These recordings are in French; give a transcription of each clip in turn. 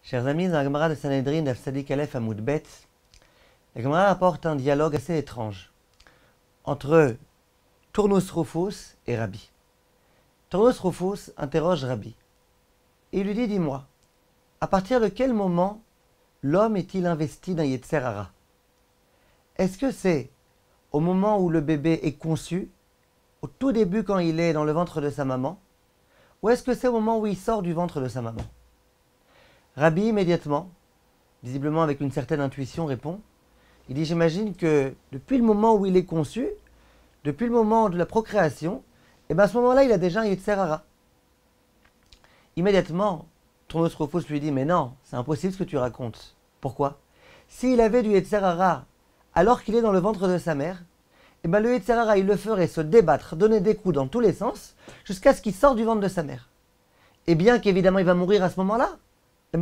Chers amis, dans la Gemara de Sanhedrin, Daf Tzadik Aleph Amoud Bet, la Gemara rapporte un dialogue assez étrange entre Tournus Rufus et Rabbi. Tournus Rufus interroge Rabbi et il lui dit: dis-moi, à partir de quel moment l'homme est-il investi d'un Yetzer Hara? Est-ce que c'est au moment où le bébé est conçu, au tout début quand il est dans le ventre de sa maman, ou est-ce que c'est au moment où il sort du ventre de sa maman? Rabbi, immédiatement, visiblement avec une certaine intuition, répond. Il dit: j'imagine que depuis le moment où il est conçu, depuis le moment de la procréation, à ce moment-là, il a déjà un Yetzer Hara. Immédiatement, Tournus Rufus lui dit: mais non, c'est impossible ce que tu racontes. Pourquoi? S'il avait du Yetzer Hara alors qu'il est dans le ventre de sa mère, le Yetzer Hara, il le ferait se débattre, donner des coups dans tous les sens, jusqu'à ce qu'il sorte du ventre de sa mère. Et bien qu'évidemment il va mourir à ce moment-là,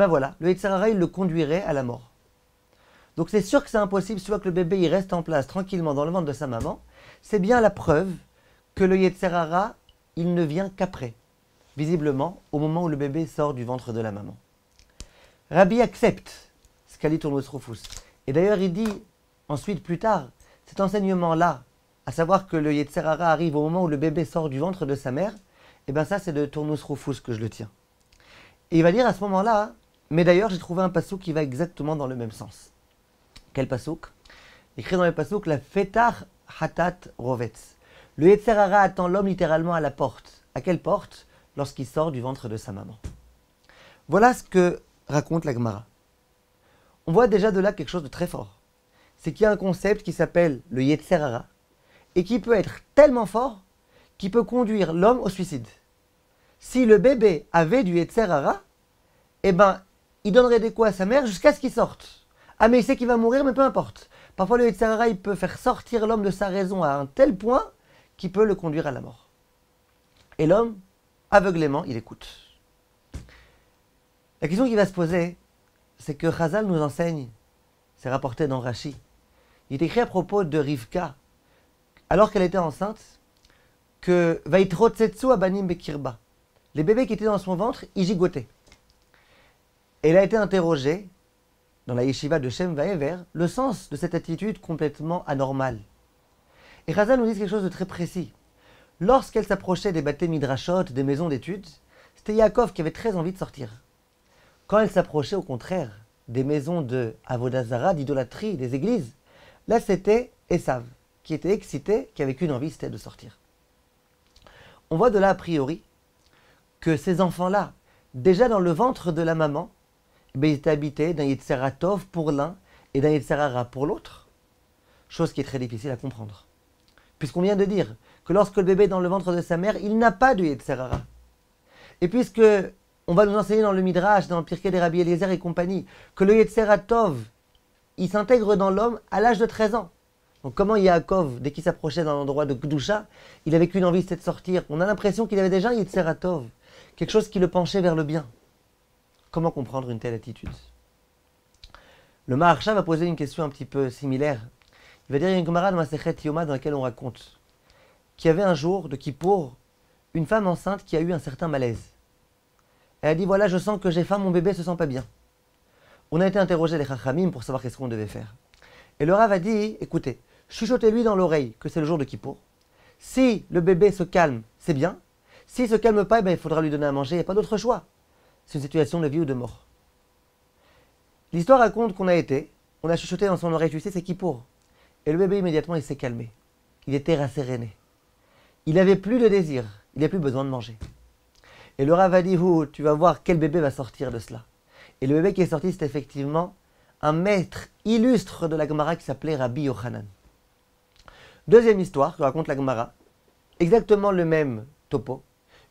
voilà, le Yetzer Hara, il le conduirait à la mort. Donc c'est sûr que c'est impossible, soit que le bébé il reste en place tranquillement dans le ventre de sa maman, c'est bien la preuve que le Yetzer Hara, il ne vient qu'après, visiblement au moment où le bébé sort du ventre de la maman. Rabbi accepte ce qu'a dit Tournus Rufus. Et d'ailleurs il dit ensuite, plus tard, cet enseignement-là, à savoir que le Yetzer Hara arrive au moment où le bébé sort du ventre de sa mère, ça c'est de Tournus Rufus que je le tiens. Et il va dire à ce moment-là: mais d'ailleurs j'ai trouvé un passouk qui va exactement dans le même sens. Quel passouk? Écrit dans le passouk: la fetar hatat rovetz. Le Yetzer Hara attend l'homme littéralement à la porte. À quelle porte? Lorsqu'il sort du ventre de sa maman. Voilà ce que raconte la Gemara. On voit déjà de là quelque chose de très fort. C'est qu'il y a un concept qui s'appelle le Yetzer Hara et qui peut être tellement fort qu'il peut conduire l'homme au suicide. Si le bébé avait du Yetzer Hara, il donnerait des coups à sa mère jusqu'à ce qu'il sorte. Ah, mais il sait qu'il va mourir, mais peu importe. Parfois, le Yetzer Hara, il peut faire sortir l'homme de sa raison à un tel point qu'il peut le conduire à la mort. Et l'homme, aveuglément, il écoute. La question qui va se poser, c'est que Chazal nous enseigne, c'est rapporté dans Rashi, il est écrit à propos de Rivka, alors qu'elle était enceinte, que Vaitrotsetsu abanim bekirba. Les bébés qui étaient dans son ventre, ils gigotaient. Et elle a été interrogée, dans la yeshiva de Shem Vaever, le sens de cette attitude complètement anormale. Et Chazal nous dit quelque chose de très précis. Lorsqu'elle s'approchait des bâtés midrashot, des maisons d'études, c'était Yaakov qui avait très envie de sortir. Quand elle s'approchait au contraire des maisons de Avodah Zara, d'idolâtrie, des églises, là c'était Esav, qui était excité, qui avait qu'une envie, c'était de sortir. On voit de là a priori que ces enfants-là, déjà dans le ventre de la maman, ils étaient habités d'un Yetzer Hara Tov pour l'un et d'un Yetzer Hara pour l'autre, chose qui est très difficile à comprendre. Puisqu'on vient de dire que lorsque le bébé est dans le ventre de sa mère, il n'a pas de Yetzer Hara. Et puisque on va nous enseigner dans le Midrash, dans le Pirkei des Rabbi Eliezer et compagnie, que le Yetzer Hara Tov, il s'intègre dans l'homme à l'âge de 13 ans. Donc comment Yaakov, dès qu'il s'approchait d'un endroit de Kedusha, il avait qu'une envie, c'était de sortir. On a l'impression qu'il avait déjà un Yetzer Hara Tov, quelque chose qui le penchait vers le bien. Comment comprendre une telle attitude? Le Maharsha va poser une question un petit peu similaire. Il va dire: il y a une Gemara de Masechet Yoma dans laquelle on raconte qu'il y avait un jour de Kippour une femme enceinte qui a eu un certain malaise. Elle a dit: voilà, je sens que j'ai faim, mon bébé se sent pas bien. On a été interrogé les Chachamim pour savoir qu'est-ce qu'on devait faire. Et le Rav a dit: écoutez, chuchotez-lui dans l'oreille que c'est le jour de Kippour. Si le bébé se calme, c'est bien. S'il ne se calme pas, il faudra lui donner à manger, il n'y a pas d'autre choix. C'est une situation de vie ou de mort. L'histoire raconte qu'on a chuchoté dans son oreille: tu sais, c'est Kippour. Et le bébé, immédiatement, il s'est calmé. Il était rasséréné. Il n'avait plus de désir, il n'avait plus besoin de manger. Et le Rav a dit: tu vas voir quel bébé va sortir de cela. Et le bébé qui est sorti, c'est effectivement un maître illustre de la Gemara qui s'appelait Rabbi Yochanan. Deuxième histoire que raconte la Gemara, exactement le même topo.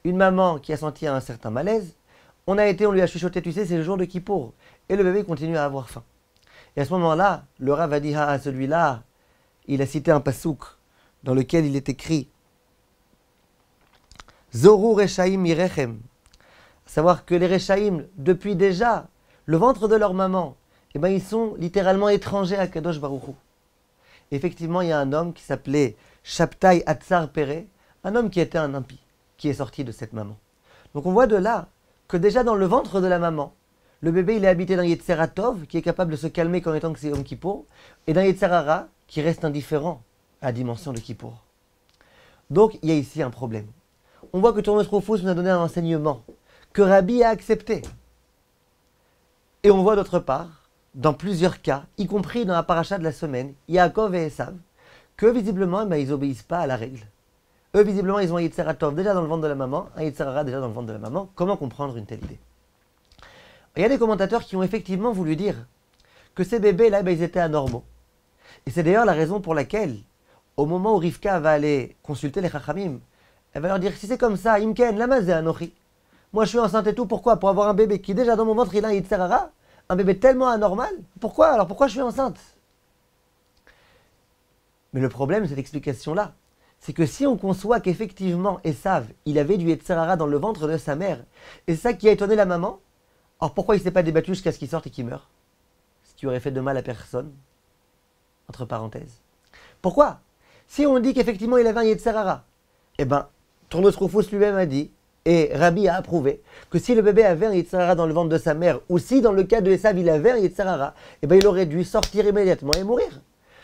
Une maman qui a senti un certain malaise, on lui a chuchoté: tu sais, c'est le jour de Kippour. Et le bébé continue à avoir faim. Et à ce moment-là, le Rav a dit: celui-là, il a cité un passouk dans lequel il est écrit Zoru Reshaim Mirechem, à savoir que les Reshaim, depuis déjà le ventre de leur maman, ils sont littéralement étrangers à Kadosh Baruch Hu. Effectivement, il y a un homme qui s'appelait Shabtai Hatzar Péré, un homme qui était un impie, qui est sorti de cette maman. Donc on voit de là que déjà dans le ventre de la maman, Le bébé, il est habité d'un Yetzer Tov, qui est capable de se calmer quand étant que c'est Yom Kippour, et d'un Yetzer Hara, qui reste indifférent à la dimension de Kippour. Donc, il y a ici un problème. On voit que Tournos Rufus nous a donné un enseignement que Rabbi a accepté. Et on voit d'autre part, dans plusieurs cas, y compris dans la paracha de la semaine, Yaakov et Esav, que visiblement, ils n'obéissent pas à la règle. Eux, visiblement, ils ont un Yetzer Tov déjà dans le ventre de la maman, un Yetzer Hara déjà dans le ventre de la maman. Comment comprendre une telle idée? Il y a des commentateurs qui ont effectivement voulu dire que ces bébés-là, ils étaient anormaux. Et c'est d'ailleurs la raison pour laquelle, au moment où Rivka va aller consulter les Chachamim, elle va leur dire, si c'est comme ça, Imken, lama ze anochi. Moi je suis enceinte et tout, pourquoi? Pour avoir un bébé qui déjà dans mon ventre, il a un Yetzer Hara, un bébé tellement anormal. Pourquoi? Alors pourquoi je suis enceinte? Mais le problème de cette explication-là, c'est que si on conçoit qu'effectivement Esav, il avait du Yetzer Hara dans le ventre de sa mère, et c'est ça qui a étonné la maman, alors pourquoi il ne s'est pas débattu jusqu'à ce qu'il sorte et qu'il meure? Ce qui aurait fait de mal à personne. Entre parenthèses. Pourquoi? Si on dit qu'effectivement il avait un Yetzer Hara, eh bien, Tournos Rufus lui-même a dit, et Rabbi a approuvé, que si le bébé avait un Yetzer Hara dans le ventre de sa mère, ou si dans le cas de Esav il avait un Yetzer Hara, eh bien il aurait dû sortir immédiatement et mourir.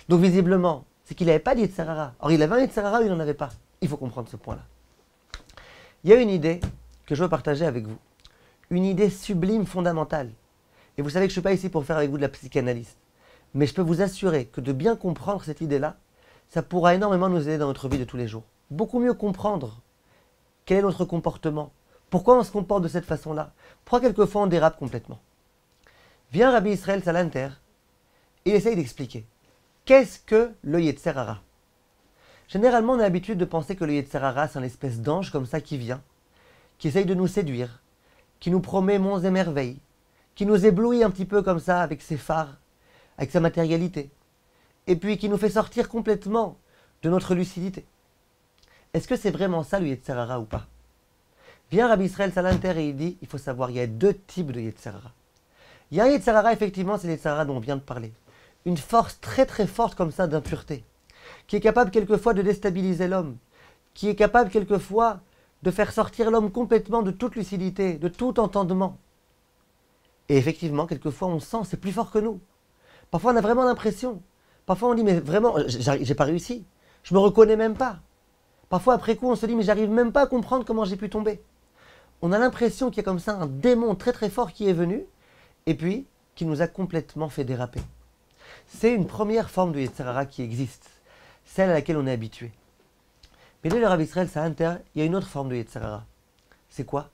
Donc visiblement, c'est qu'il n'avait pas de Yetzer Hara. Or il avait un Yetzer Hara ou il n'en avait pas. Il faut comprendre ce point-là. Il y a une idée que je veux partager avec vous. Une idée sublime, fondamentale. Et vous savez que je ne suis pas ici pour faire avec vous de la psychanalyse. Mais je peux vous assurer que de bien comprendre cette idée-là, ça pourra énormément nous aider dans notre vie de tous les jours. Beaucoup mieux comprendre quel est notre comportement, pourquoi on se comporte de cette façon-là, pourquoi quelquefois on dérape complètement. Vient Rabbi Israël Salanter et il essaye d'expliquer. Qu'est-ce que le Yetzer Hara? Généralement, on a l'habitude de penser que le Yetzer Hara, c'est une espèce d'ange comme ça qui vient, qui essaye de nous séduire, qui nous promet monts et merveilles, qui nous éblouit un petit peu comme ça avec ses phares, avec sa matérialité, et puis qui nous fait sortir complètement de notre lucidité. Est-ce que c'est vraiment ça le Yetzer Hara ou pas? Vient Rabbi Israël Salanter et il dit, il faut savoir, il y a deux types de Yetzer Hara. Il y a un Yetzer Hara, effectivement, c'est le Yetzer Hara dont on vient de parler. Une force très très forte comme ça d'impureté, qui est capable quelquefois de déstabiliser l'homme, qui est capable quelquefois de faire sortir l'homme complètement de toute lucidité, de tout entendement. Et effectivement, quelquefois on sent, c'est plus fort que nous. Parfois on a vraiment l'impression. Parfois on dit, mais vraiment, j'ai pas réussi. Je me reconnais même pas. Parfois après coup on se dit, mais j'arrive même pas à comprendre comment j'ai pu tomber. On a l'impression qu'il y a comme ça un démon très très fort qui est venu, et puis qui nous a complètement fait déraper. C'est une première forme de Yetzer Hara qui existe, celle à laquelle on est habitué. Mais dès le Rabbi Israël Salanter, il y a une autre forme de Yetzer Hara. C'est quoi?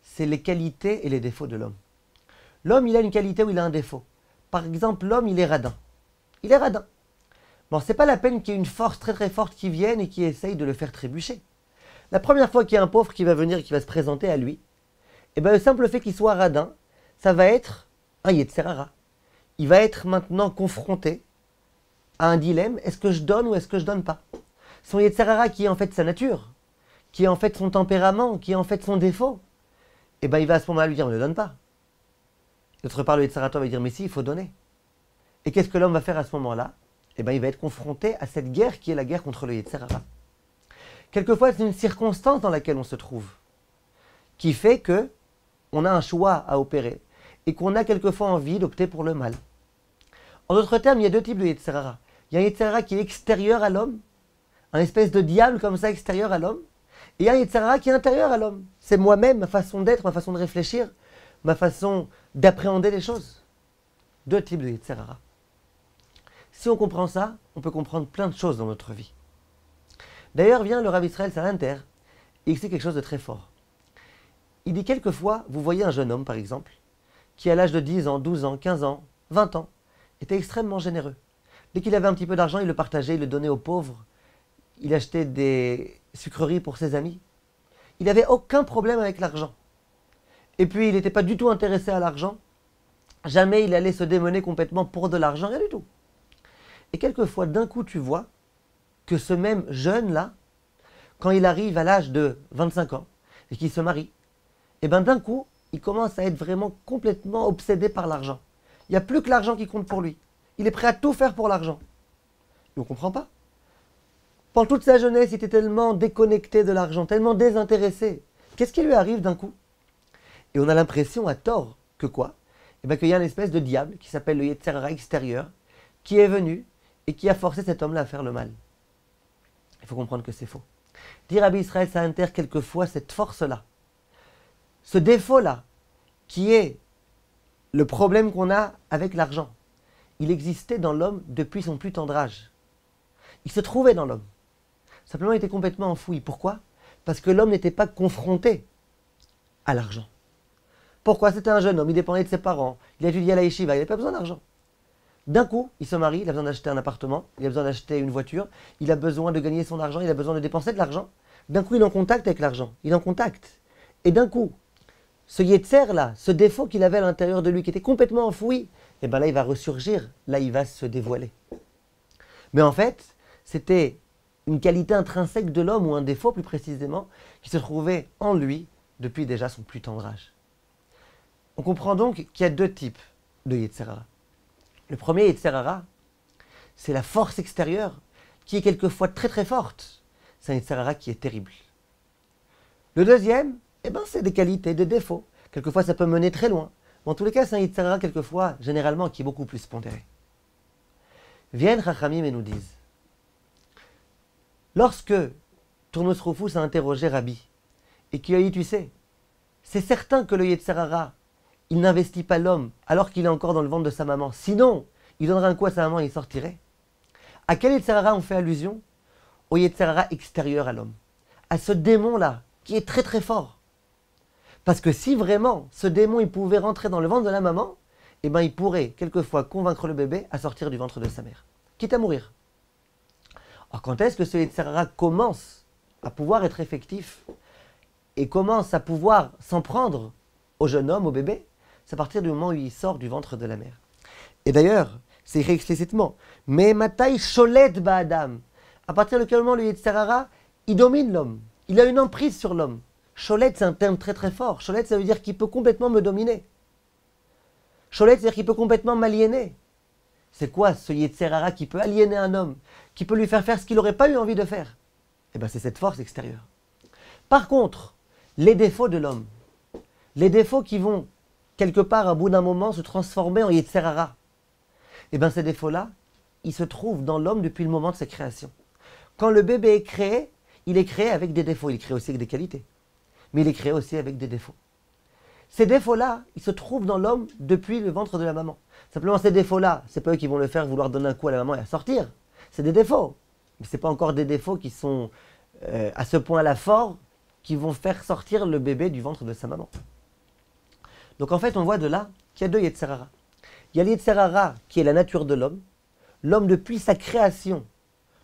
C'est les qualités et les défauts de l'homme. L'homme, il a une qualité ou il a un défaut. Par exemple, l'homme, il est radin. Il est radin. Bon, c'est pas la peine qu'il y ait une force très très forte qui vienne et qui essaye de le faire trébucher. La première fois qu'il y a un pauvre qui va venir et qui va se présenter à lui, eh bien, le simple fait qu'il soit radin, ça va être un Yetzer Hara. Il va être maintenant confronté à un dilemme, est-ce que je donne ou est-ce que je donne pas? Son Yetzer Hara qui est en fait sa nature, qui est en fait son tempérament, qui est en fait son défaut, eh bien il va à ce moment-là lui dire, on ne donne pas. D'autre part, le Yetzer Hara va dire, mais si, il faut donner. Et qu'est-ce que l'homme va faire à ce moment-là? Eh bien il va être confronté à cette guerre qui est la guerre contre le Yetzer Hara. Quelquefois, c'est une circonstance dans laquelle on se trouve, qui fait que on a un choix à opérer, et qu'on a quelquefois envie d'opter pour le mal. En d'autres termes, il y a deux types de Yetzer Hara. Il y a un Yetzer Hara qui est extérieur à l'homme, un espèce de diable comme ça extérieur à l'homme, et il y a un Yetzer Hara qui est intérieur à l'homme. C'est moi-même, ma façon d'être, ma façon de réfléchir, ma façon d'appréhender les choses. Deux types de Yetzer Hara. Si on comprend ça, on peut comprendre plein de choses dans notre vie. D'ailleurs, vient le Rabbi Israël Salanter, et il dit quelque chose de très fort. Il dit quelquefois, vous voyez un jeune homme par exemple, qui à l'âge de 10 ans, 12 ans, 15 ans, 20 ans, était extrêmement généreux. Dès qu'il avait un petit peu d'argent, il le partageait, il le donnait aux pauvres. Il achetait des sucreries pour ses amis. Il n'avait aucun problème avec l'argent. Et puis, il n'était pas du tout intéressé à l'argent. Jamais il allait se démener complètement pour de l'argent, rien du tout. Et quelquefois, d'un coup, tu vois que ce même jeune-là, quand il arrive à l'âge de 25 ans et qu'il se marie, et bien d'un coup, il commence à être vraiment complètement obsédé par l'argent. Il n'y a plus que l'argent qui compte pour lui. Il est prêt à tout faire pour l'argent. Et on ne comprend pas. Pendant toute sa jeunesse, il était tellement déconnecté de l'argent, tellement désintéressé. Qu'est-ce qui lui arrive d'un coup? Et on a l'impression, à tort, que quoi? Et bien qu'il y a une espèce de diable qui s'appelle le Yetzer Hara extérieur, qui est venu et qui a forcé cet homme-là à faire le mal. Il faut comprendre que c'est faux. Dire Rabbi Israël Sainter quelquefois cette force-là, ce défaut-là, qui est le problème qu'on a avec l'argent, il existait dans l'homme depuis son plus tendre âge. Il se trouvait dans l'homme. Simplement, il était complètement enfoui. Pourquoi? Parce que l'homme n'était pas confronté à l'argent. Pourquoi? C'était un jeune homme, il dépendait de ses parents, il a étudié à la yeshiva, il n'avait pas besoin d'argent. D'un coup, il se marie, il a besoin d'acheter un appartement, il a besoin d'acheter une voiture, il a besoin de gagner son argent, il a besoin de dépenser de l'argent. D'un coup, il est en contact avec l'argent, il est en contact. Et d'un coup, ce Yetzer là, ce défaut qu'il avait à l'intérieur de lui, qui était complètement enfoui, et bien là, il va ressurgir, là, il va se dévoiler. Mais en fait, c'était une qualité intrinsèque de l'homme, ou un défaut plus précisément, qui se trouvait en lui depuis déjà son plus tendre âge. On comprend donc qu'il y a deux types de Yetzer Hara. Le premier Yetzer Hara, c'est la force extérieure qui est quelquefois très très forte. C'est un Yetzer Hara qui est terrible. Le deuxième, c'est des qualités, des défauts. Quelquefois, ça peut mener très loin. Mais en tous les cas, c'est un Yetzer Hara quelquefois, généralement, qui est beaucoup plus pondéré. Viennent Chachamim et nous disent, lorsque Tournos Rufus a interrogé Rabbi, et qu'il a dit, tu sais, c'est certain que le Yetzer Hara, il n'investit pas l'homme alors qu'il est encore dans le ventre de sa maman. Sinon, il donnerait un coup à sa maman et il sortirait. À quel Yetzer Hara on fait allusion? Au Yetzer Hara extérieur à l'homme. À ce démon-là, qui est très très fort. Parce que si vraiment ce démon il pouvait rentrer dans le ventre de la maman, il pourrait quelquefois convaincre le bébé à sortir du ventre de sa mère, quitte à mourir. Alors quand est-ce que ce Yetzer Hara commence à pouvoir être effectif et commence à pouvoir s'en prendre au jeune homme, au bébé? C'est à partir du moment où il sort du ventre de la mère. Et d'ailleurs, c'est écrit explicitement, mais Matai Sholet Ba'adam. À partir de quel moment le Yetzer Hara, il domine l'homme. Il a une emprise sur l'homme. Sholet, c'est un terme très très fort. Sholet, ça veut dire qu'il peut complètement me dominer. Sholet, c'est-à-dire qu'il peut complètement m'aliéner. C'est quoi ce Yetzer Hara qui peut aliéner un homme, qui peut lui faire faire ce qu'il n'aurait pas eu envie de faire? C'est cette force extérieure. Par contre, les défauts de l'homme, les défauts qui vont quelque part, à bout d'un moment, se transformer en Yetzer Hara. Ces défauts-là, ils se trouvent dans l'homme depuis le moment de sa création. Quand le bébé est créé, il est créé avec des défauts. Il est créé aussi avec des qualités. Mais il est créé aussi avec des défauts. Ces défauts-là, ils se trouvent dans l'homme depuis le ventre de la maman. Simplement, ces défauts-là, c'est pas eux qui vont le faire vouloir donner un coup à la maman et à sortir. C'est des défauts. Mais ce n'est pas encore des défauts qui sont à ce point-là forts qui vont faire sortir le bébé du ventre de sa maman. Donc en fait, on voit de là qu'il y a deux Yetzer Hara. Il y a le Yetzer Hara qui est la nature de l'homme. L'homme, depuis sa création,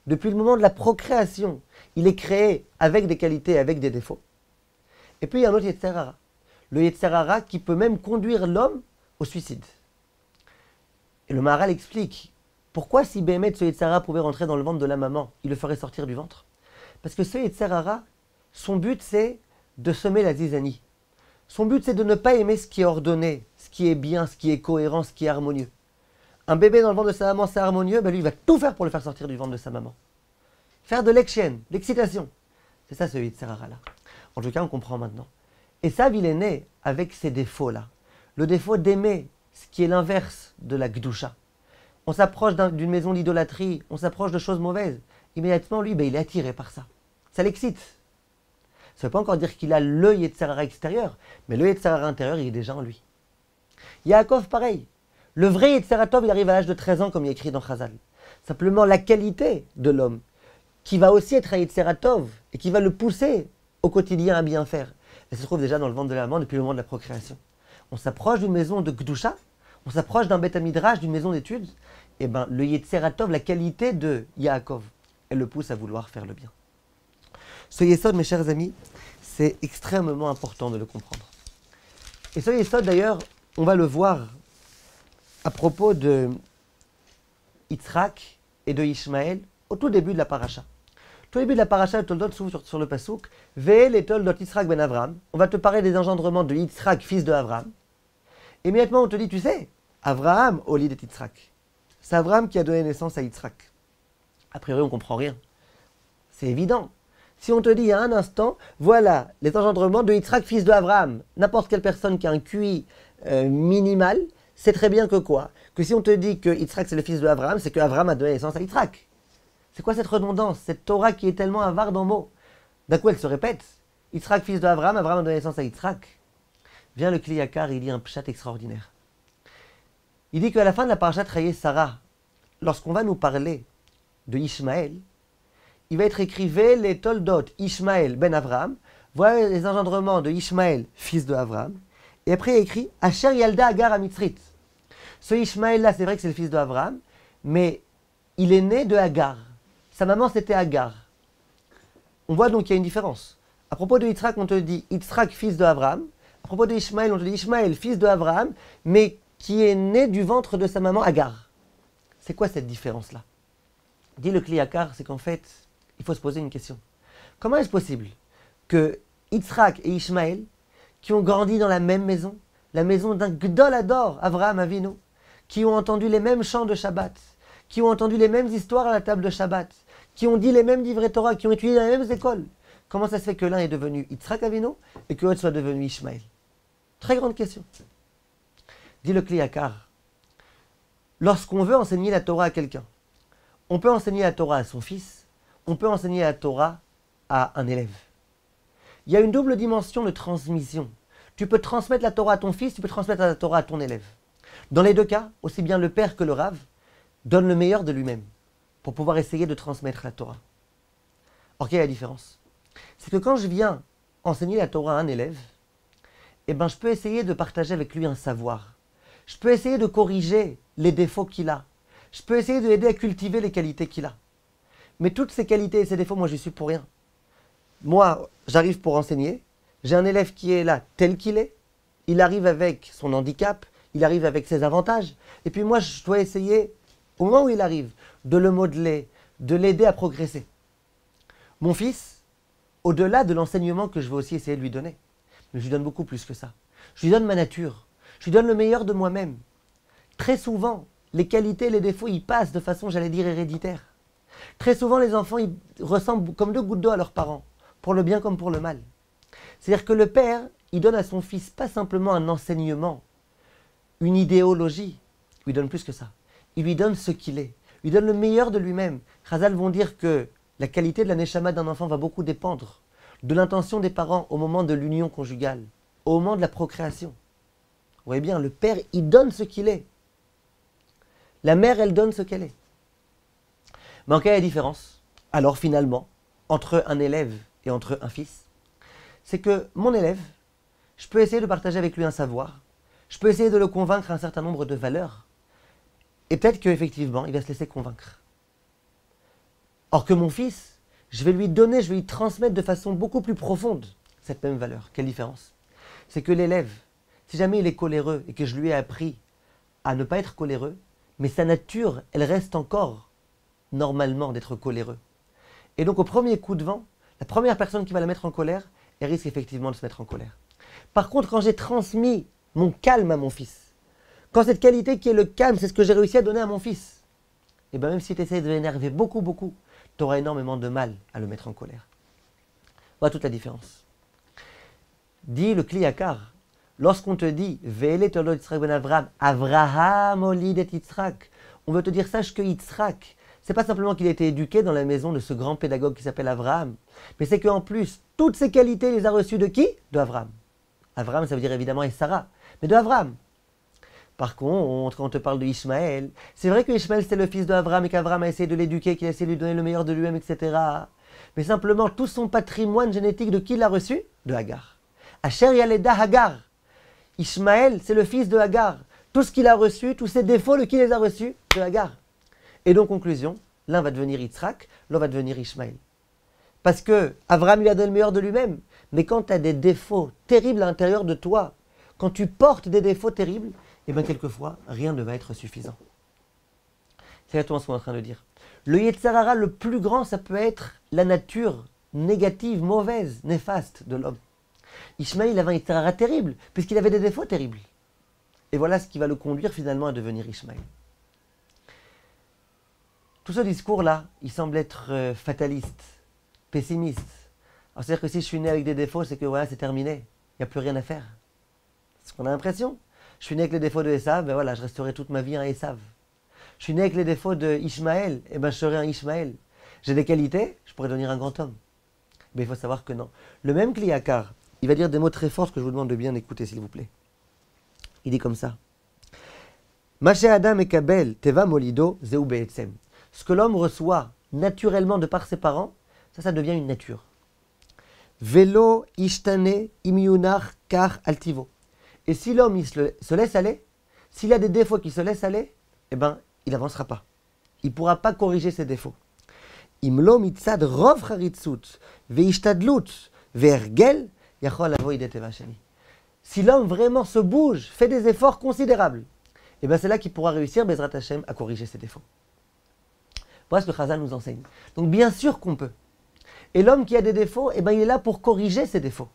depuis le moment de la procréation, il est créé avec des qualités, avec des défauts. Et puis il y a un autre Yetzer Hara. Le Yetzer Hara qui peut même conduire l'homme au suicide. Et le Maharal explique pourquoi si Béhémet, ce Yetzer Hara pouvait rentrer dans le ventre de la maman, il le ferait sortir du ventre. Parce que ce Yetzer Hara, son but c'est de semer la zizanie. Son but, c'est de ne pas aimer ce qui est ordonné, ce qui est bien, ce qui est cohérent, ce qui est harmonieux. Un bébé dans le ventre de sa maman, c'est harmonieux, lui, il va tout faire pour le faire sortir du ventre de sa maman. Faire de l'excitation, l'excitation. C'est ça, ce Yetzer Hara-là. En tout cas, on comprend maintenant. Et ça, il est né avec ces défauts-là. Le défaut d'aimer ce qui est l'inverse de la Gdusha. On s'approche d'une maison d'idolâtrie, on s'approche de choses mauvaises. Immédiatement, lui, il est attiré par ça. Ça l'excite. Ça ne veut pas encore dire qu'il a le Yetzer Hara extérieur, mais le Yetzer Hara intérieur, il est déjà en lui. Yaakov, pareil. Le vrai Yetzer Hara, il arrive à l'âge de 13 ans, comme il est écrit dans Chazal. Simplement, la qualité de l'homme, qui va aussi être un Yetzer Hara et qui va le pousser au quotidien à bien faire, elle se trouve déjà dans le ventre de la maman depuis le moment de la procréation. On s'approche d'une maison de Gdusha, on s'approche d'un Beth Midrash, d'une maison d'études, le Yetzer Hara, la qualité de Yaakov, elle le pousse à vouloir faire le bien. Ce Yesod, mes chers amis, c'est extrêmement important de le comprendre. Et ce Yesod, d'ailleurs, on va le voir à propos de Yitzhak et de Ishmaël au tout début de la paracha. Au tout début de la paracha, le Toldot s'ouvre sur le pasouk Ve'el et Toldot Yitzhak ben Avram. On va te parler des engendrements de Yitzhak, fils de Avram. Et immédiatement, on te dit, tu sais, Avraham, au lit de Yitzhak. C'est Avram qui a donné naissance à Yitzhak. A priori, on ne comprend rien. C'est évident. Si on te dit à un instant, voilà les engendrements de Yitzhak, fils de Abraham, n'importe quelle personne qui a un QI minimal sait très bien que quoi? Que si on te dit que Yitzhak c'est le fils de Abraham, c'est que Abraham a donné naissance à Yitzhak. C'est quoi cette redondance? Cette Torah qui est tellement avare dans mots. D'un coup elle se répète. Yitzhak fils de Abraham, Abraham a donné naissance à Yitzhak. Vient le Kli Yakar, il dit un pshat extraordinaire. Il dit qu'à la fin de la parashat Chayei Sarah, lorsqu'on va nous parler de Ishmaël, il va être écrit les Toldot Ishmaël ben Avraham. Voilà les engendrements de Ishmaël, fils de Avraham. Et après il y a écrit Asher Yalda Agar Amitzrit. Ce Ishmaël là, c'est vrai que c'est le fils de Avraham, mais il est né de Agar. Sa maman c'était Agar. On voit donc qu'il y a une différence. À propos de Yitzhak, on te dit Yitzhak fils de Avraham. À propos de Ishmaël, on te dit Ishmaël fils de Avraham, mais qui est né du ventre de sa maman Agar. C'est quoi cette différence-là? Dit le Kli Yakar, c'est qu'en fait, il faut se poser une question. Comment est-ce possible que Yitzhak et Ishmaël, qui ont grandi dans la maison d'un Gdol Ador, Avraham Avinu, qui ont entendu les mêmes chants de Shabbat, qui ont entendu les mêmes histoires à la table de Shabbat, qui ont dit les mêmes livrets Torah, qui ont étudié dans les mêmes écoles, comment ça se fait que l'un est devenu Yitzhak Avinu et que l'autre soit devenu Ishmaël? Très grande question. Dit le Kli Yakar, lorsqu'on veut enseigner la Torah à quelqu'un, on peut enseigner la Torah à son fils, on peut enseigner la Torah à un élève. Il y a une double dimension de transmission. Tu peux transmettre la Torah à ton fils, tu peux transmettre la Torah à ton élève. Dans les deux cas, aussi bien le père que le Rav donnent le meilleur de lui-même pour pouvoir essayer de transmettre la Torah. Or, quelle est la différence? C'est que quand je viens enseigner la Torah à un élève, eh ben, je peux essayer de partager avec lui un savoir. Je peux essayer de corriger les défauts qu'il a. Je peux essayer de l'aider à cultiver les qualités qu'il a. Mais toutes ces qualités et ces défauts, moi, je suis pour rien. Moi, j'arrive pour enseigner. J'ai un élève qui est là tel qu'il est. Il arrive avec son handicap. Il arrive avec ses avantages. Et puis moi, je dois essayer, au moment où il arrive, de le modeler, de l'aider à progresser. Mon fils, au-delà de l'enseignement que je vais aussi essayer de lui donner, mais je lui donne beaucoup plus que ça. Je lui donne ma nature. Je lui donne le meilleur de moi-même. Très souvent, les qualités et les défauts, ils passent de façon, j'allais dire, héréditaire. Très souvent, les enfants, ils ressemblent comme deux gouttes d'eau à leurs parents, pour le bien comme pour le mal. C'est-à-dire que le père, il donne à son fils pas simplement un enseignement, une idéologie, il lui donne plus que ça. Il lui donne ce qu'il est, il lui donne le meilleur de lui-même. Chazal vont dire que la qualité de la neshama d'un enfant va beaucoup dépendre de l'intention des parents au moment de l'union conjugale, au moment de la procréation. Vous voyez bien, le père, il donne ce qu'il est. La mère, elle donne ce qu'elle est. Mais en quelle est la différence, alors finalement, entre un élève et entre un fils? C'est que mon élève, je peux essayer de partager avec lui un savoir, je peux essayer de le convaincre un certain nombre de valeurs, et peut-être qu'effectivement, il va se laisser convaincre. Or que mon fils, je vais lui donner, je vais lui transmettre de façon beaucoup plus profonde cette même valeur. Quelle différence? C'est que l'élève, si jamais il est coléreux et que je lui ai appris à ne pas être coléreux, mais sa nature, elle reste encore normalement d'être coléreux. Et donc au premier coup de vent, la première personne qui va la mettre en colère, elle risque effectivement de se mettre en colère. Par contre, quand j'ai transmis mon calme à mon fils, quand cette qualité qui est le calme, c'est ce que j'ai réussi à donner à mon fils, et bien même si tu essaies de l'énerver beaucoup, tu auras énormément de mal à le mettre en colère. Voilà toute la différence. Dit le Kli Yakar, lorsqu'on te dit Ve'ele Toldot Yitzhak ben Avraham, Avraham olid et Yitzhak, on veut te dire, sache que Yitzhak, c'est pas simplement qu'il a été éduqué dans la maison de ce grand pédagogue qui s'appelle Avraham, mais c'est qu'en plus, toutes ces qualités, il les a reçues de qui? De Avraham. Avraham, ça veut dire évidemment et Sarah, mais de Avraham. Par contre, quand on te parle de Ishmaël, c'est vrai que Ishmaël c'est le fils d'Avraham et qu'Avraham a essayé de l'éduquer, qu'il a essayé de lui donner le meilleur de lui-même, etc. Mais simplement, tout son patrimoine génétique, de qui l'a reçu? De Hagar. Asher Yaleda Hagar. Ishmaël, c'est le fils de Hagar. Tout ce qu'il a reçu, tous ses défauts, de qui les a reçus? De Hagar. Et donc, conclusion, l'un va devenir Yitzhak, l'autre va devenir Ishmaël. Parce que Avraham lui a donné le meilleur de lui-même. Mais quand tu as des défauts terribles à l'intérieur de toi, quand tu portes des défauts terribles, eh bien quelquefois, rien ne va être suffisant. C'est exactement ce qu'on est en train de dire. Le Yetzer Hara le plus grand, ça peut être la nature négative, mauvaise, néfaste de l'homme. Ishmaël avait un Yetzer Hara terrible, puisqu'il avait des défauts terribles. Et voilà ce qui va le conduire finalement à devenir Ishmaël. Tout ce discours-là, il semble être fataliste, pessimiste. Alors c'est-à-dire que si je suis né avec des défauts, c'est que voilà, c'est terminé. Il n'y a plus rien à faire. C'est ce qu'on a l'impression. Je suis né avec les défauts de Esav, ben voilà, je resterai toute ma vie un Esav. Je suis né avec les défauts de Ishmaël, et ben je serai un Ishmaël. J'ai des qualités, je pourrais devenir un grand homme. Mais il faut savoir que non. Le même Kliakar, il va dire des mots très forts que je vous demande de bien écouter, s'il vous plaît. Il dit comme ça. Mashe Adam et Kabel, Teva Molido, Zeu Be'etzem. Ce que l'homme reçoit naturellement de par ses parents, ça devient une nature. Velo Ishtane Imyunar Kar Altivo. Et si l'homme il se laisse aller, s'il a des défauts qui se laissent aller, eh ben, il n'avancera pas. Il ne pourra pas corriger ses défauts. Imlo mitzad rov charitzut veishtadlut vergel yachol avoid eteva sheni. Si l'homme vraiment se bouge, fait des efforts considérables, eh ben c'est là qu'il pourra réussir, Bezrat Hashem, à corriger ses défauts. Voilà ce que Chazal nous enseigne. Donc bien sûr qu'on peut. Et l'homme qui a des défauts, eh ben il est là pour corriger ses défauts.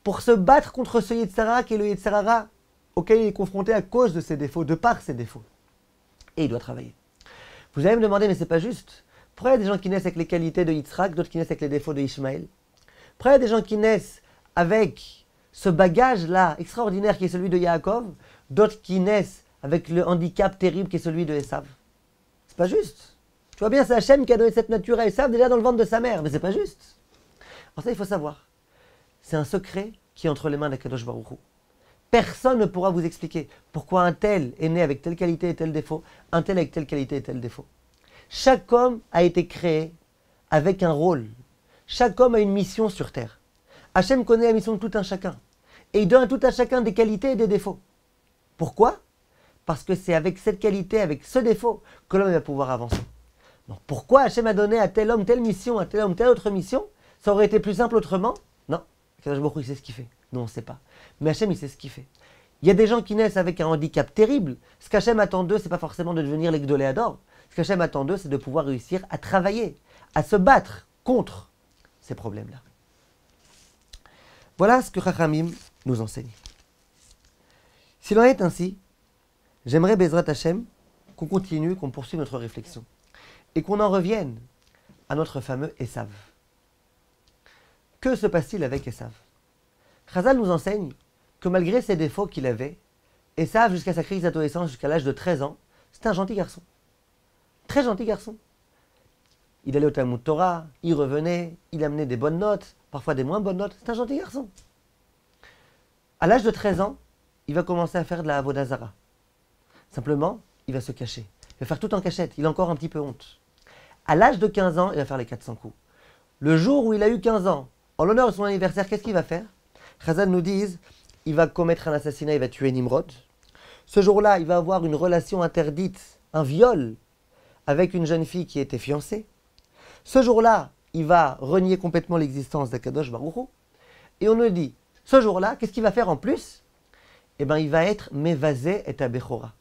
Pour se battre contre ce Yetzirah qui est le Yetzirah auquel il est confronté à cause de ses défauts, de par ses défauts. Et il doit travailler. Vous allez me demander, mais c'est pas juste. Pourquoi il y a des gens qui naissent avec les qualités de Yitzhak, d'autres qui naissent avec les défauts de Ishmaël? Pourquoi il y a des gens qui naissent avec ce bagage-là extraordinaire qui est celui de Yaakov, d'autres qui naissent avec le handicap terrible qui est celui de Esav? C'est pas juste. Tu vois bien, c'est Hachem qui a donné cette nature à Esav déjà dans le ventre de sa mère, mais c'est pas juste. Alors ça, il faut savoir. C'est un secret qui est entre les mains d'Akadosh Baruch Hu. Personne ne pourra vous expliquer pourquoi un tel est né avec telle qualité et tel défaut, un tel avec telle qualité et tel défaut. Chaque homme a été créé avec un rôle. Chaque homme a une mission sur terre. Hachem connaît la mission de tout un chacun. Et il donne à tout un chacun des qualités et des défauts. Pourquoi? Parce que c'est avec cette qualité, avec ce défaut, que l'homme va pouvoir avancer. Donc pourquoi Hachem a donné à tel homme telle mission, à tel homme telle autre mission? Ça aurait été plus simple autrement? Non. Kadosh Baruch Hu, il sait ce qu'il fait. Nous, on ne sait pas. Mais Hachem, il sait ce qu'il fait. Il y a des gens qui naissent avec un handicap terrible. Ce qu'Hachem attend d'eux, ce n'est pas forcément de devenir les Gdoléador. Ce qu'Hachem attend d'eux, c'est de pouvoir réussir à travailler, à se battre contre ces problèmes-là. Voilà ce que Chachamim nous enseigne. S'il en est ainsi, j'aimerais, Bezrat Hachem, qu'on continue, qu'on poursuive notre réflexion. Et qu'on en revienne à notre fameux Esav. Que se passe-t-il avec Esav? Chazal nous enseigne que malgré ses défauts qu'il avait, Esav, jusqu'à sa crise d'adolescence, jusqu'à l'âge de 13 ans, c'était un gentil garçon. Très gentil garçon. Il allait au Talmud Torah, il revenait, il amenait des bonnes notes, parfois des moins bonnes notes. C'est un gentil garçon. À l'âge de 13 ans, il va commencer à faire de la Avodah Zara. Simplement, il va se cacher. Il va faire tout en cachette. Il a encore un petit peu honte. À l'âge de 15 ans, il va faire les 400 coups. Le jour où il a eu 15 ans, en l'honneur de son anniversaire, qu'est-ce qu'il va faire? Chazal nous dit, il va commettre un assassinat, il va tuer Nimrod. Ce jour-là, il va avoir une relation interdite, un viol, avec une jeune fille qui était fiancée. Ce jour-là, il va renier complètement l'existence d'Akadosh Baruch Hu. Et on nous dit, ce jour-là, qu'est-ce qu'il va faire en plus? Eh bien, il va être mévasé et abechora.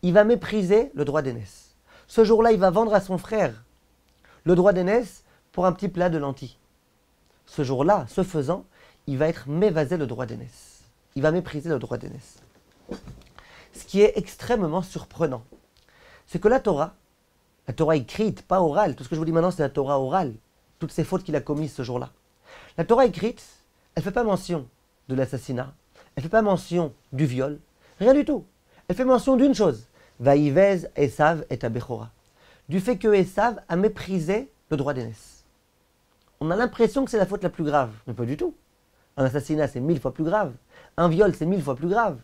Il va mépriser le droit d'aînesse. Ce jour-là, il va vendre à son frère le droit d'aînesse pour un petit plat de lentilles. Ce jour-là, ce faisant, il va être mévasé le droit d'aînesse. Il va mépriser le droit d'aînesse. Ce qui est extrêmement surprenant, c'est que la Torah écrite, pas orale, tout ce que je vous dis maintenant c'est la Torah orale, toutes ces fautes qu'il a commises ce jour-là. La Torah écrite, elle ne fait pas mention de l'assassinat, elle ne fait pas mention du viol, rien du tout. Elle fait mention d'une chose, Vaïvez Esav et Abechora, du fait que Esav a méprisé le droit d'aînesse. On a l'impression que c'est la faute la plus grave, mais pas du tout. Un assassinat c'est 1000 fois plus grave, un viol c'est 1000 fois plus grave.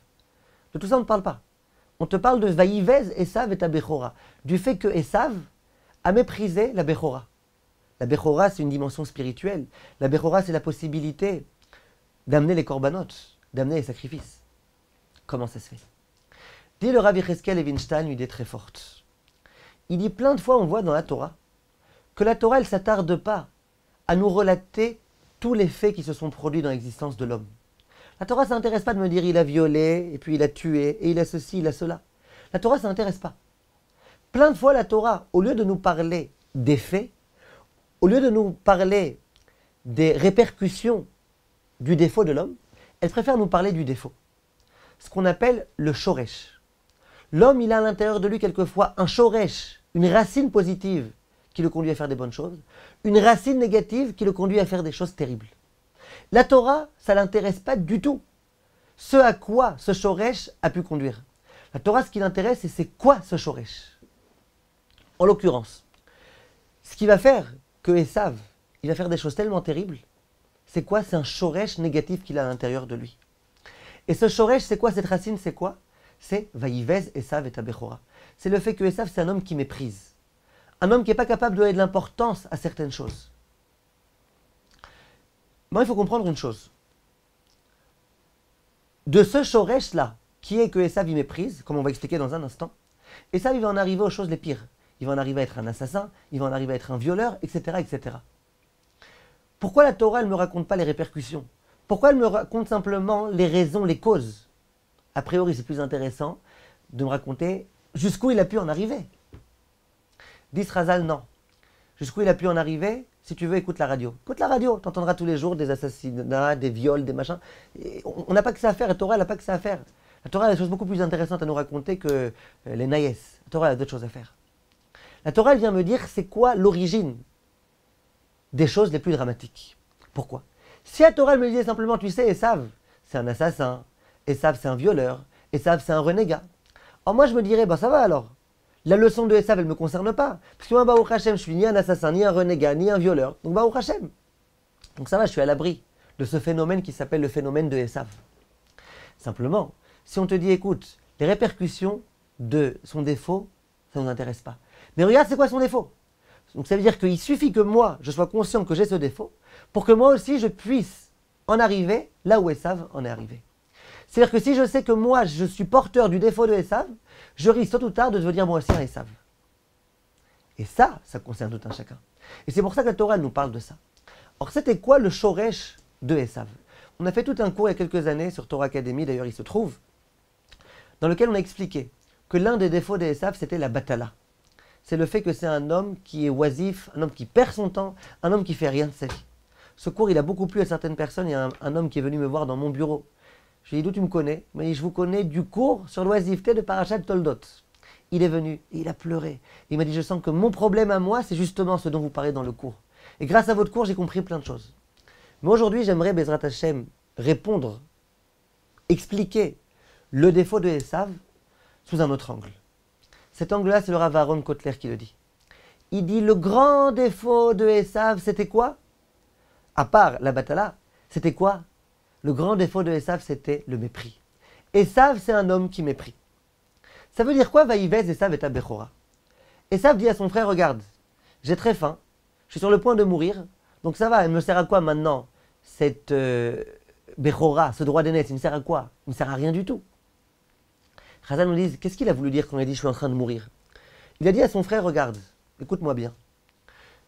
De tout ça on ne parle pas. On te parle de Vaïvez, Esav et Abechora, du fait que Esav a méprisé la Bechora. La Bechora, c'est une dimension spirituelle. La Bechora, c'est la possibilité d'amener les corbanotes, d'amener les sacrifices. Comment ça se fait? Dit le Rav Yecheskel Evinstein une idée très forte. Il dit plein de fois, on voit dans la Torah, que la Torah, elle ne s'attarde pas à nous relater tous les faits qui se sont produits dans l'existence de l'homme. La Torah ne s'intéresse pas de me dire il a violé, et puis il a tué, et il a ceci, il a cela. La Torah ne s'intéresse pas. Plein de fois, la Torah, au lieu de nous parler des faits, au lieu de nous parler des répercussions du défaut de l'homme, elle préfère nous parler du défaut. Ce qu'on appelle le shoresh. L'homme, il a à l'intérieur de lui quelquefois un shoresh, une racine positive qui le conduit à faire des bonnes choses, une racine négative qui le conduit à faire des choses terribles. La Torah, ça ne l'intéresse pas du tout. ce à quoi ce shoresh a pu conduire. La Torah, ce qui l'intéresse, c'est quoi ce shoresh. En l'occurrence, ce qui va faire que Esav, il va faire des choses tellement terribles, c'est quoi? C'est un shoresh négatif qu'il a à l'intérieur de lui. Et ce shoresh, c'est quoi? Cette racine, c'est quoi? C'est Vaïvez Esav et Tabechora. C'est le fait que Esav, c'est un homme qui méprise. Un homme qui n'est pas capable de donner de l'importance à certaines choses. Bon, il faut comprendre une chose. De ce shoresh-là, qui est que Esav, il méprise, comme on va expliquer dans un instant, Esav, il va en arriver aux choses les pires. Il va en arriver à être un assassin, il va en arriver à être un violeur, etc., etc. Pourquoi la Torah, elle ne me raconte pas les répercussions? Pourquoi elle me raconte simplement les raisons, les causes? A priori, c'est plus intéressant de me raconter jusqu'où il a pu en arriver. Dit Razal, non. Jusqu'où il a pu en arriver, si tu veux, écoute la radio. Écoute la radio, tu entendras tous les jours des assassinats, des viols, des machins. Et on n'a pas que ça à faire, la Torah, elle n'a pas que ça à faire. La Torah a des choses beaucoup plus intéressantes à nous raconter que les naïs. La Torah a d'autres choses à faire. La Torah, elle vient me dire c'est quoi l'origine des choses les plus dramatiques. Pourquoi? Si la Torah elle me disait simplement, tu sais, Esav, c'est un assassin, Esav, c'est un violeur, Esav, c'est un renégat. Alors moi, je me dirais, bah ça va alors. La leçon de Esav, elle ne me concerne pas. Parce que moi, Baruch Hashem, je suis ni un assassin, ni un renégat, ni un violeur. Donc Baruch Hashem. Donc ça va, je suis à l'abri de ce phénomène qui s'appelle le phénomène de Esav. Simplement, si on te dit, écoute, les répercussions de son défaut, ça ne nous intéresse pas. Mais regarde, c'est quoi son défaut? Donc ça veut dire qu'il suffit que moi, je sois conscient que j'ai ce défaut, pour que moi aussi, je puisse en arriver là où Esav en est arrivé. C'est-à-dire que si je sais que moi, je suis porteur du défaut de Esav, je risque tôt ou tard de devenir moi aussi un Esav. Et ça concerne tout un chacun. Et c'est pour ça que la Torah nous parle de ça. Or, c'était quoi le shoresh de Esav? On a fait tout un cours il y a quelques années sur Torah Academy, d'ailleurs il se trouve, dans lequel on a expliqué que l'un des défauts d'Esav, c'était la batala. C'est le fait que c'est un homme qui est oisif, un homme qui perd son temps, un homme qui fait rien de sa vie. Ce cours, il a beaucoup plu à certaines personnes. Il y a un homme qui est venu me voir dans mon bureau. Je lui ai dit, d'où tu me connais? Il m'a dit, je vous connais du cours sur l'oisiveté de Parashat Toldot. Il est venu et il a pleuré. Il m'a dit, je sens que mon problème à moi, c'est justement ce dont vous parlez dans le cours. Et grâce à votre cours, j'ai compris plein de choses. Mais aujourd'hui, j'aimerais, Bezrat Hashem, répondre, expliquer le défaut de Esav sous un autre angle. Cet angle-là, c'est le Rav Aaron Kotler qui le dit. Il dit, le grand défaut de Esav, c'était quoi? À part la batala, c'était quoi? Le grand défaut de Esav, c'était le mépris. Esav, c'est un homme qui méprit. Ça veut dire quoi, Vaïvez Esav et Tabechora? Esav dit à son frère, regarde, j'ai très faim, je suis sur le point de mourir, donc ça va, elle me sert à quoi maintenant, cette Bechora, ce droit d'aînesse, il me sert à quoi? Il me sert à rien du tout. Chazal nous dit, qu'est-ce qu'il a voulu dire quand il a dit, je suis en train de mourir? Il a dit à son frère, regarde, écoute-moi bien.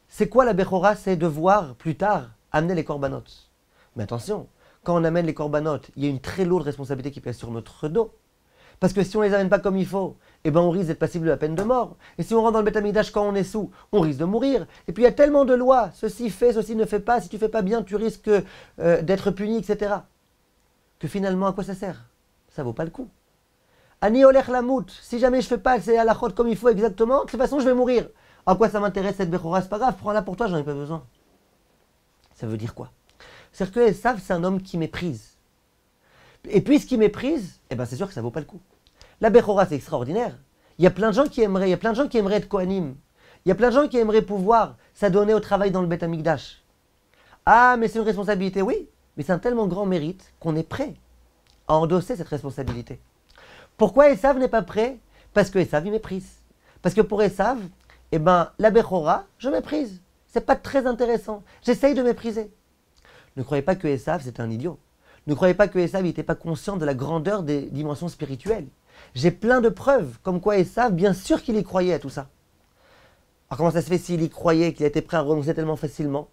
C'est quoi la Bechora? C'est de voir plus tard amener les corbanotes. Mais attention, quand on amène les corbanotes, il y a une très lourde responsabilité qui pèse sur notre dos. Parce que si on ne les amène pas comme il faut, eh ben on risque d'être passible de la peine de mort. Et si on rentre dans le Beth Amikdash quand on est sous, on risque de mourir. Et puis il y a tellement de lois, ceci fait, ceci ne fait pas, si tu ne fais pas bien, tu risques d'être puni, etc. Que finalement, à quoi ça sert? Ça ne vaut pas le coup. Ani olech lamout, si jamais je ne fais pas ces halachot comme il faut exactement, de toute façon je vais mourir. À quoi ça m'intéresse cette Bechora? C'est pas grave, prends-la pour toi, j'en ai pas besoin. Ça veut dire quoi? C'est-à-dire que Esav, c'est un homme qui méprise. Et puisqu'il méprise, eh ben c'est sûr que ça ne vaut pas le coup. La Bechora, c'est extraordinaire. Il y a plein de gens qui aimeraient, il y a plein de gens qui aimeraient être Kohanim. Il y a plein de gens qui aimeraient pouvoir s'adonner au travail dans le Beth Amikdash. Ah, mais c'est une responsabilité, oui, mais c'est un tellement grand mérite qu'on est prêt à endosser cette responsabilité. Pourquoi Esav n'est pas prêt? Parce que Esav, il méprise. Parce que pour Esav, eh ben, la Bechora, je méprise. C'est pas très intéressant. J'essaye de mépriser. Ne croyez pas que Esav, c'est un idiot. Ne croyez pas que Esav n'était pas conscient de la grandeur des dimensions spirituelles. J'ai plein de preuves, comme quoi Esav, bien sûr qu'il y croyait à tout ça. Alors comment ça se fait s'il y croyait, qu'il était prêt à renoncer tellement facilement?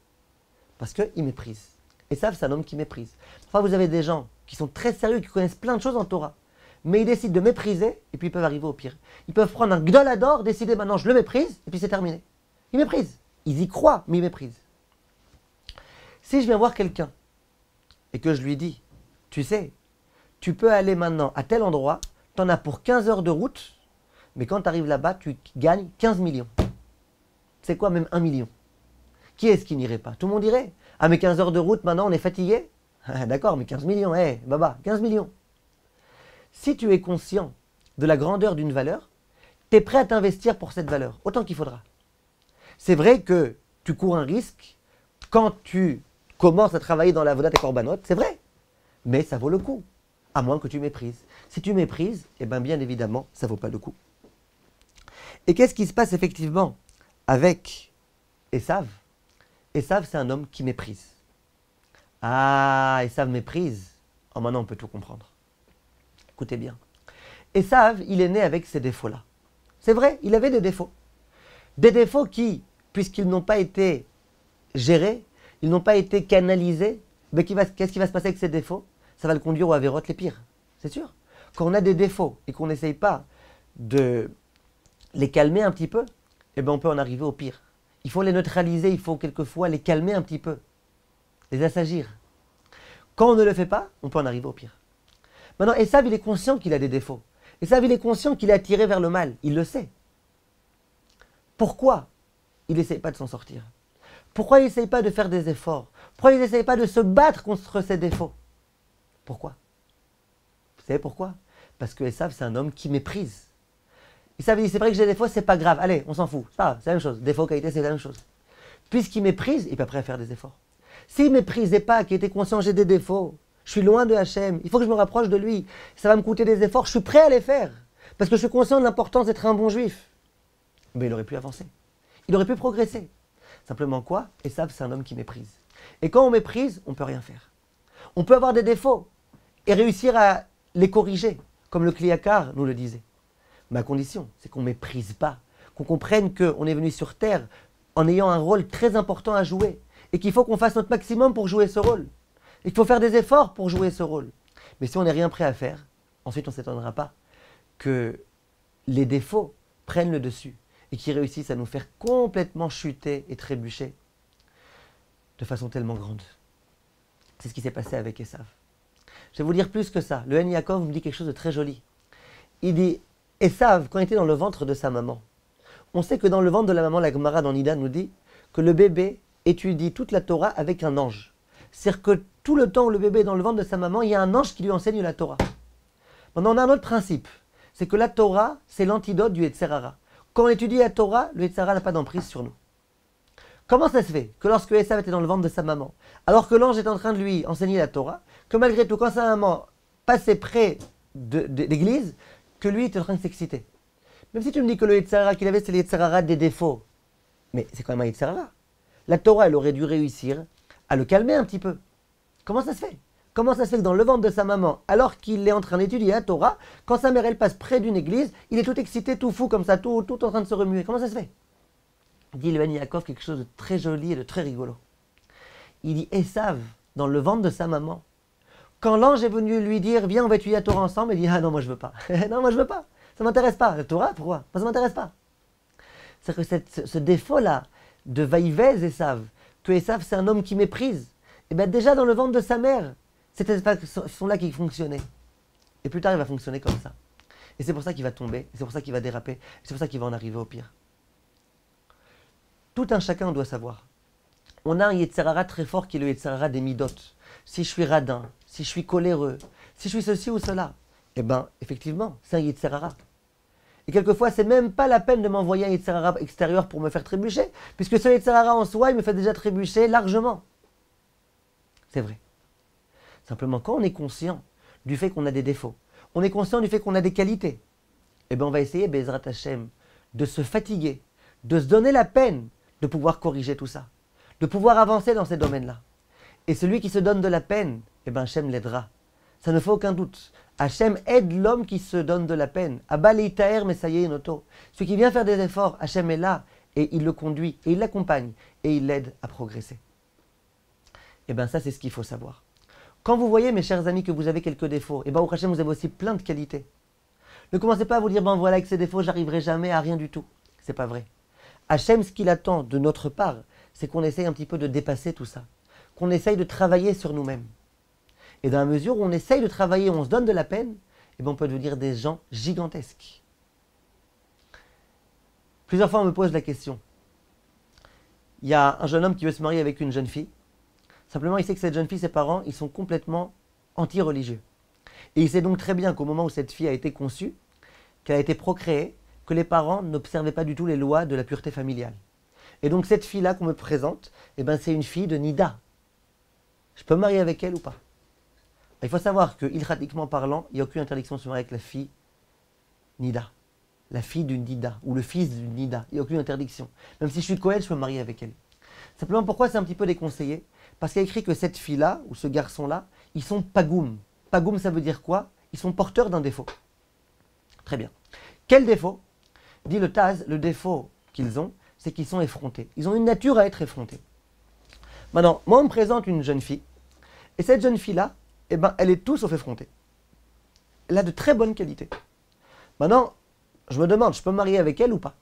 Parce qu'il méprise. Esav, c'est un homme qui méprise. Enfin, vous avez des gens qui sont très sérieux, qui connaissent plein de choses en Torah, mais ils décident de mépriser, et puis ils peuvent arriver au pire. Ils peuvent prendre un gdol ador, décider maintenant je le méprise, et puis c'est terminé. Ils méprisent. Ils y croient, mais ils méprisent. Si je viens voir quelqu'un, et que je lui dis, tu sais, tu peux aller maintenant à tel endroit, tu en as pour 15 heures de route, mais quand tu arrives là-bas, tu gagnes 15 millions. C'est quoi même 1 million? Qui est-ce qui n'irait pas? Tout le monde irait. Ah mais 15 heures de route, maintenant on est fatigué? D'accord, mais 15 millions, baba, 15 millions. Si tu es conscient de la grandeur d'une valeur, tu es prêt à t'investir pour cette valeur, autant qu'il faudra. C'est vrai que tu cours un risque quand tu commences à travailler dans la Avodat et Korbanot, c'est vrai, mais ça vaut le coup, à moins que tu méprises. Si tu méprises, eh bien évidemment, ça ne vaut pas le coup. Et qu'est-ce qui se passe effectivement avec Esav? Esav, c'est un homme qui méprise. Ah, Esav méprise. Oh, maintenant on peut tout comprendre. Écoutez bien. Esav, il est né avec ces défauts-là. C'est vrai, il avait des défauts. Des défauts qui, puisqu'ils n'ont pas été gérés, ils n'ont pas été canalisés, mais qu'est-ce qui va se passer avec ces défauts? Ça va le conduire aux avérotes les pires, c'est sûr. Quand on a des défauts et qu'on n'essaye pas de les calmer un petit peu, eh bien on peut en arriver au pire. Il faut les neutraliser, il faut quelquefois les calmer un petit peu, les assagir. Quand on ne le fait pas, on peut en arriver au pire. Maintenant, Esav, il est conscient qu'il a des défauts. Esav, il est conscient qu'il est attiré vers le mal, il le sait. Pourquoi il n'essaye pas de s'en sortir? Pourquoi il n'essaye pas de faire des efforts? Pourquoi il n'essaye pas de se battre contre ses défauts? Pourquoi? Vous savez pourquoi? Parce que Esav, c'est un homme qui méprise. Esav dit, c'est vrai que j'ai des défauts, c'est pas grave. Allez, on s'en fout. C'est la même chose. Défaut, qualité, c'est la même chose. Puisqu'il méprise, il n'est pas prêt à faire des efforts. S'il ne méprisait pas, qu'il était conscient, j'ai des défauts, je suis loin de Hachem, il faut que je me rapproche de lui, ça va me coûter des efforts, je suis prêt à les faire. Parce que je suis conscient de l'importance d'être un bon juif. Mais il aurait pu avancer. Il aurait pu progresser. Simplement quoi? Esav, c'est un homme qui méprise. Et quand on méprise, on ne peut rien faire. On peut avoir des défauts et réussir à les corriger, comme le Kliakar nous le disait. Ma condition, c'est qu'on ne méprise pas, qu'on comprenne qu'on est venu sur Terre en ayant un rôle très important à jouer et qu'il faut qu'on fasse notre maximum pour jouer ce rôle. Et qu'il faut faire des efforts pour jouer ce rôle. Mais si on n'est rien prêt à faire, ensuite on ne s'étonnera pas que les défauts prennent le dessus et qu'ils réussissent à nous faire complètement chuter et trébucher de façon tellement grande. C'est ce qui s'est passé avec Esav. Je vais vous dire plus que ça. Le Hen Yaakov me dit quelque chose de très joli. Il dit, Esav, quand il était dans le ventre de sa maman, on sait que dans le ventre de la maman, la Gemara dans Nida nous dit que le bébé étudie toute la Torah avec un ange. C'est-à-dire que tout le temps où le bébé est dans le ventre de sa maman, il y a un ange qui lui enseigne la Torah. Maintenant, on a un autre principe. C'est que la Torah, c'est l'antidote du Yetzer Hara. Quand on étudie la Torah, le Yetzer Hara n'a pas d'emprise sur nous. Comment ça se fait que lorsque Esav était dans le ventre de sa maman, alors que l'ange est en train de lui enseigner la Torah, que malgré tout, quand sa maman passait près de l'église, que lui était en train de s'exciter? Même si tu me dis que le Yetzer Hara qu'il avait, c'est le Yetzer Hara des défauts. Mais c'est quand même un Yetzer Hara. La Torah, elle aurait dû réussir à le calmer un petit peu. Comment ça se fait? Comment ça se fait que dans le ventre de sa maman, alors qu'il est en train d'étudier la Torah, quand sa mère, elle passe près d'une église, il est tout excité, tout fou comme ça, tout en train de se remuer? Comment ça se fait? Dit le Hen Yaakov quelque chose de très joli et de très rigolo. Il dit, Esav, dans le ventre de sa maman, quand l'ange est venu lui dire, viens, on va étudier la Torah ensemble, il dit, ah non, moi je veux pas. Non, moi je veux pas. Ça m'intéresse pas. La Torah, pourquoi? Moi, ça m'intéresse pas. C'est-à-dire que ce défaut-là de Vaïvez Esav, que Esav c'est un homme qui méprise, et bien déjà dans le ventre de sa mère, cette façon-là qui fonctionnait. Et plus tard, il va fonctionner comme ça. Et c'est pour ça qu'il va tomber, et c'est pour ça qu'il va déraper, et c'est pour ça qu'il va en arriver au pire. Tout un chacun doit savoir. On a un Yetzer Hara très fort qui est le Yetzer Hara des Midot. Si je suis radin, si je suis coléreux, si je suis ceci ou cela, eh bien, effectivement, c'est un Yetzer Hara. Et quelquefois, c'est même pas la peine de m'envoyer un Yetzer Hara extérieur pour me faire trébucher, puisque ce Yetzer Hara en soi, il me fait déjà trébucher largement. C'est vrai. Simplement, quand on est conscient du fait qu'on a des défauts, on est conscient du fait qu'on a des qualités, eh bien, on va essayer, Bezrat Hashem, de se fatiguer, de se donner la peine de pouvoir corriger tout ça, de pouvoir avancer dans ces domaines-là. Et celui qui se donne de la peine, eh bien, Hachem l'aidera. Ça ne fait aucun doute. Hachem aide l'homme qui se donne de la peine. Abba leitaer mesaye noto. Celui qui vient faire des efforts, Hachem est là et il le conduit et il l'accompagne et il l'aide à progresser. Eh bien, ça, c'est ce qu'il faut savoir. Quand vous voyez, mes chers amis, que vous avez quelques défauts, eh bien, au Hachem, vous avez aussi plein de qualités. Ne commencez pas à vous dire, ben voilà, avec ces défauts, j'arriverai jamais à rien du tout. C'est pas vrai. Hachem, ce qu'il attend de notre part, c'est qu'on essaye un petit peu de dépasser tout ça. Qu'on essaye de travailler sur nous-mêmes. Et dans la mesure où on essaye de travailler, on se donne de la peine, eh bien on peut devenir des gens gigantesques. Plusieurs fois, on me pose la question. Il y a un jeune homme qui veut se marier avec une jeune fille. Simplement, il sait que cette jeune fille, ses parents, ils sont complètement anti-religieux. Et il sait donc très bien qu'au moment où cette fille a été conçue, qu'elle a été procréée, que les parents n'observaient pas du tout les lois de la pureté familiale. Et donc cette fille-là qu'on me présente, eh ben, c'est une fille de Nida. Je peux me marier avec elle ou pas? Il faut savoir que, ilchatiquement parlant, il n'y a aucune interdiction de se marier avec la fille Nida. La fille d'une Nida, ou le fils d'une Nida. Il n'y a aucune interdiction. Même si je suis Kohen, je peux me marier avec elle. Simplement, pourquoi c'est un petit peu déconseillé? Parce qu'il y a écrit que cette fille-là, ou ce garçon-là, ils sont pagoum. Pagoum, ça veut dire quoi? Ils sont porteurs d'un défaut. Très bien. Quel défaut? Dit le Taz, le défaut qu'ils ont, c'est qu'ils sont effrontés. Ils ont une nature à être effrontés. Maintenant, moi, on me présente une jeune fille, et cette jeune fille-là, eh ben, elle est tout sauf effrontée. Elle a de très bonnes qualités. Maintenant, je me demande, je peux me marier avec elle ou pas?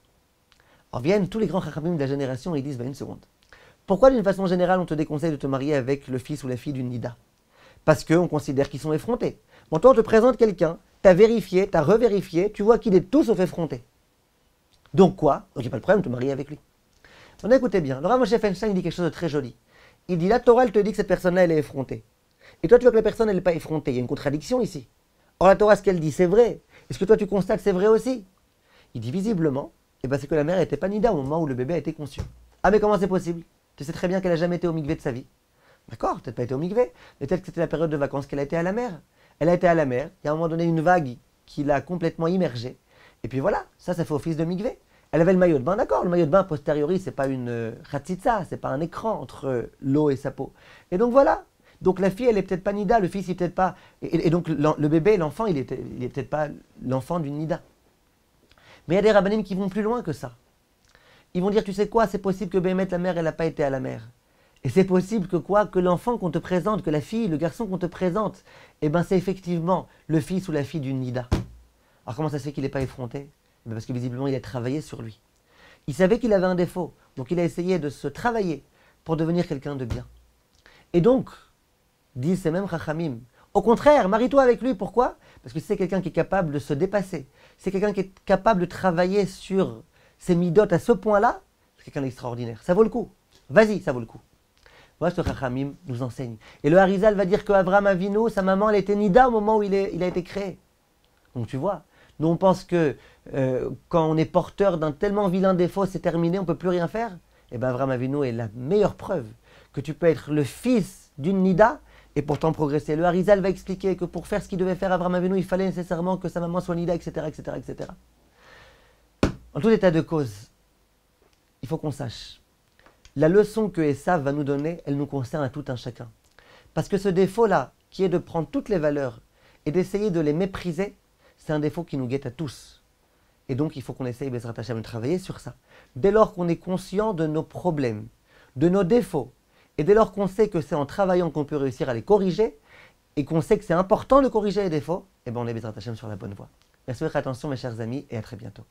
Alors viennent tous les grands chachamim de la génération et ils disent, une seconde. Pourquoi d'une façon générale on te déconseille de te marier avec le fils ou la fille d'une Nida? Parce qu'on considère qu'ils sont effrontés. Bon, toi on te présente quelqu'un, tu as vérifié, tu as revérifié, tu vois qu'il est tout sauf effronté. Donc quoi? Donc il n'y a pas de problème de te marier avec lui. Maintenant écoutez bien, le Rav Moshe Feinstein dit quelque chose de très joli. Il dit, la Torah elle te dit que cette personne-là elle est effrontée. Et toi tu vois que la personne elle n'est pas effrontée, il y a une contradiction ici. Or la Torah ce qu'elle dit c'est vrai. Est-ce que toi tu constates que c'est vrai aussi? Il dit visiblement, eh ben, c'est que la mère n'était pas Nida au moment où le bébé a été conçu. Ah mais comment c'est possible? Tu sais très bien qu'elle n'a jamais été au mikvé de sa vie. D'accord, peut-être pas été au mikvé, mais peut-être que c'était la période de vacances qu'elle a été à la mer. Elle a été à la mer, il y a un moment donné une vague qui l'a complètement immergée. Et puis voilà, ça fait office de mikvé. Elle avait le maillot de bain, d'accord, le maillot de bain a posteriori, c'est pas une khatsitsa, c'est pas un écran entre l'eau et sa peau. Et donc voilà. Donc la fille, elle est peut-être pas Nida, le fils, il est peut-être pas. Et donc le bébé, l'enfant, il est peut-être pas l'enfant d'une Nida. Mais il y a des rabbanim qui vont plus loin que ça. Ils vont dire, tu sais quoi, c'est possible que Béhémet, la mère, elle n'a pas été à la mer. Et c'est possible que quoi? Que l'enfant qu'on te présente, que la fille, le garçon qu'on te présente, eh ben c'est effectivement le fils ou la fille d'une Nida. Alors comment ça se fait qu'il n'est pas effronté? Eh ben parce que visiblement, il a travaillé sur lui. Il savait qu'il avait un défaut, donc il a essayé de se travailler pour devenir quelqu'un de bien. Et donc, disent ces mêmes chachamim, au contraire, marie-toi avec lui. Pourquoi? Parce que c'est quelqu'un qui est capable de se dépasser. C'est quelqu'un qui est capable de travailler sur ses midotes à ce point-là. C'est quelqu'un d'extraordinaire. Ça vaut le coup. Vas-y, ça vaut le coup. Voilà ce que chachamim nous enseigne. Et le Harizal va dire qu'Avraham Avinu, sa maman, elle était Nida au moment où il a été créé. Donc tu vois, nous on pense que quand on est porteur d'un tellement vilain défaut, c'est terminé, on ne peut plus rien faire. Et bien Avraham Avinu est la meilleure preuve que tu peux être le fils d'une Nida et pourtant progresser. Le Harizal va expliquer que pour faire ce qu'il devait faire Avraham Avinu, il fallait nécessairement que sa maman soit Nida, etc., etc., etc. En tout état de cause, il faut qu'on sache. La leçon que Esav va nous donner, elle nous concerne à tout un chacun. Parce que ce défaut-là, qui est de prendre toutes les valeurs et d'essayer de les mépriser, c'est un défaut qui nous guette à tous. Et donc, il faut qu'on essaye, Bezrat Hashem, de travailler sur ça. Dès lors qu'on est conscient de nos problèmes, de nos défauts, et dès lors qu'on sait que c'est en travaillant qu'on peut réussir à les corriger, et qu'on sait que c'est important de corriger les défauts, eh bien on est Bezrat Hashem sur la bonne voie. Merci de votre attention, mes chers amis, et à très bientôt.